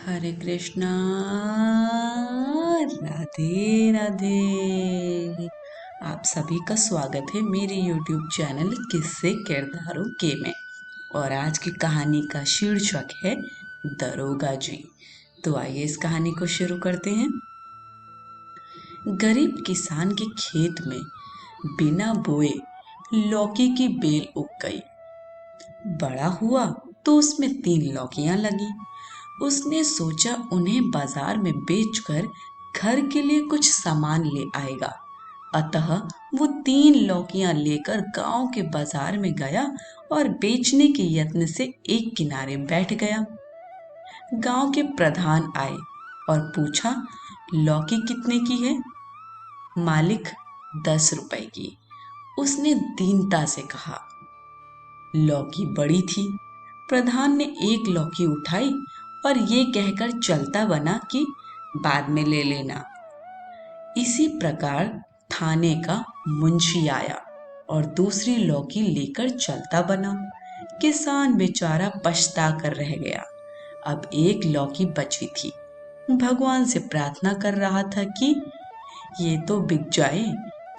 हरे कृष्णा। राधे राधे। आप सभी का स्वागत है मेरे YouTube चैनल किस्से किरदारों के में। और आज की कहानी का शीर्षक है दरोगा जी। तो आइए इस कहानी को शुरू करते हैं। गरीब किसान के खेत में बिना बोए लौकी की बेल उग गई। बड़ा हुआ तो उसमें 3 लौकियां लगी। उसने सोचा उन्हें बाजार में बेचकर घर के लिए कुछ सामान ले आएगा। अतः वो 3 लौकियां लेकर गांव के बाजार में गया और बेचने के यत्न से एक किनारे बैठ गया। गांव के प्रधान आए और पूछा, लौकी कितने की है? मालिक, 10 रुपए की। उसने दीनता से कहा। लौकी बड़ी थी। प्रधान ने एक लौकी उठाई और ये कहकर चलता बना कि बाद में ले लेना। इसी प्रकार थाने का मुंशी आया और दूसरी लौकी लेकर चलता बना। किसान बेचारा पछता कर रह गया। अब एक लौकी बची थी। भगवान से प्रार्थना कर रहा था कि ये तो बिक जाए,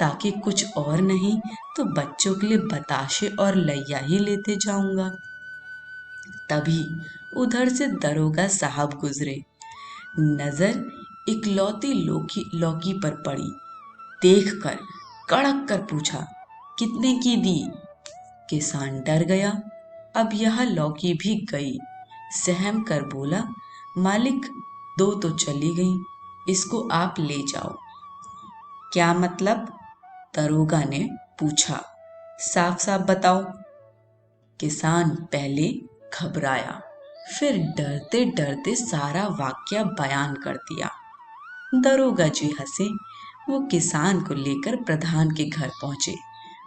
ताकि कुछ और नहीं तो बच्चों के लिए बताशे और लैया ही लेते जाऊंगा। तभी उधर से दरोगा साहब गुजरे। नजर इकलौती लौकी लौकी पर पड़ी। देखकर कड़क कर पूछा, कितने की दी? किसान डर गया। अब यह लौकी भी गई। सहम कर बोला, मालिक, 2 तो चली गई, इसको आप ले जाओ। क्या मतलब? दरोगा ने पूछा। साफ साफ बताओ। किसान पहले घबराया, फिर डरते डरते सारा वाक्या बयान कर दिया। दरोगा जी हंसे। वो किसान को लेकर प्रधान के घर पहुंचे।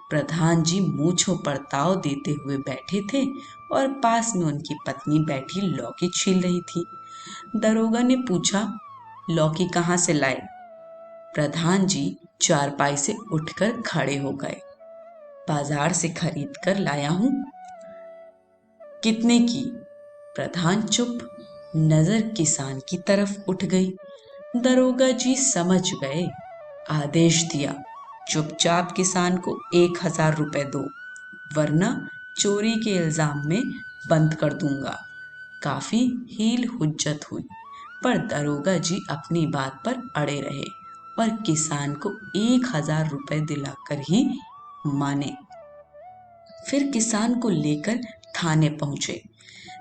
प्रधान जी मूंछों पर ताव देते हुए बैठे थे और पास में उनकी पत्नी बैठी लौकी छील रही थी। दरोगा ने पूछा, लौकी कहाँ से लाए? प्रधान जी चारपाई से उठकर खड़े हो गए। बाजार से खरीद कर लाया हूं। कितने की? प्रधान चुप। नजर किसान की तरफ उठ गई। दरोगा जी समझ गए। आदेश दिया, चुपचाप किसान को 1000 रुपए दो, वरना चोरी के इल्जाम में बंद कर दूंगा। काफी हील हुज्जत हुई, पर दरोगा जी अपनी बात पर अड़े रहे और किसान को 1000 रुपए दिलाकर ही माने। फिर किसान को लेकर थाने पहुंचे।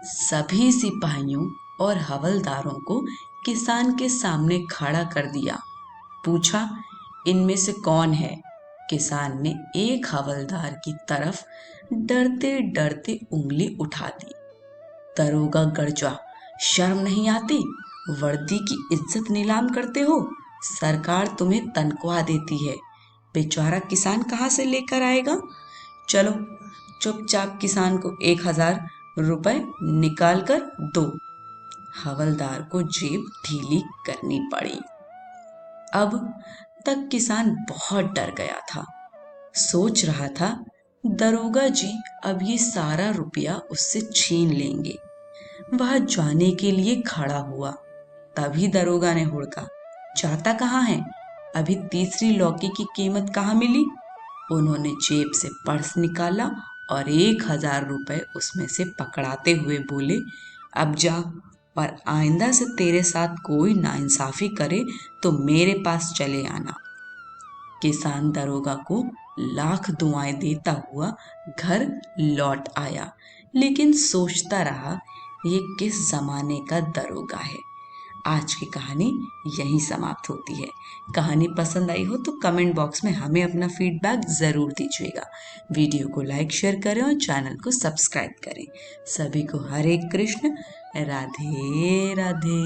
सभी सिपाहियों और हवलदारों को किसान के सामने खड़ा कर दिया। पूछा, इनमें से कौन है? किसान ने एक हवलदार की तरफ डरते डरते उंगली उठा दी। दरोगा गरजा, शर्म नहीं आती? वर्दी की इज्जत नीलाम करते हो? सरकार तुम्हें तनख्वाह देती है, बेचारा किसान कहाँ से लेकर आएगा? चलो, चुपचाप किसान को 1000 रुपए निकाल कर दो। हवलदार को जेब ढीली करनी पड़ी। अब तक किसान बहुत डर गया था। सोच रहा था, दरोगा जी अब ये सारा रुपया उससे छीन लेंगे। वह जाने के लिए खड़ा हुआ। तभी दरोगा ने हुड़का, जाता कहाँ है? अभी तीसरी लौकी की कीमत कहाँ मिली? उन्होंने जेब से पर्स निकाला और 1000 रुपए उसमें से पकड़ाते हुए बोले, अब जा, और आइंदा से तेरे साथ कोई नाइंसाफी करे तो मेरे पास चले आना। किसान दरोगा को लाख दुआएं देता हुआ घर लौट आया, लेकिन सोचता रहा, ये किस जमाने का दरोगा है। आज की कहानी यहीं समाप्त होती है। कहानी पसंद आई हो तो कमेंट बॉक्स में हमें अपना फीडबैक ज़रूर दीजिएगा। वीडियो को लाइक शेयर करें और चैनल को सब्सक्राइब करें। सभी को हरे कृष्ण। राधे राधे।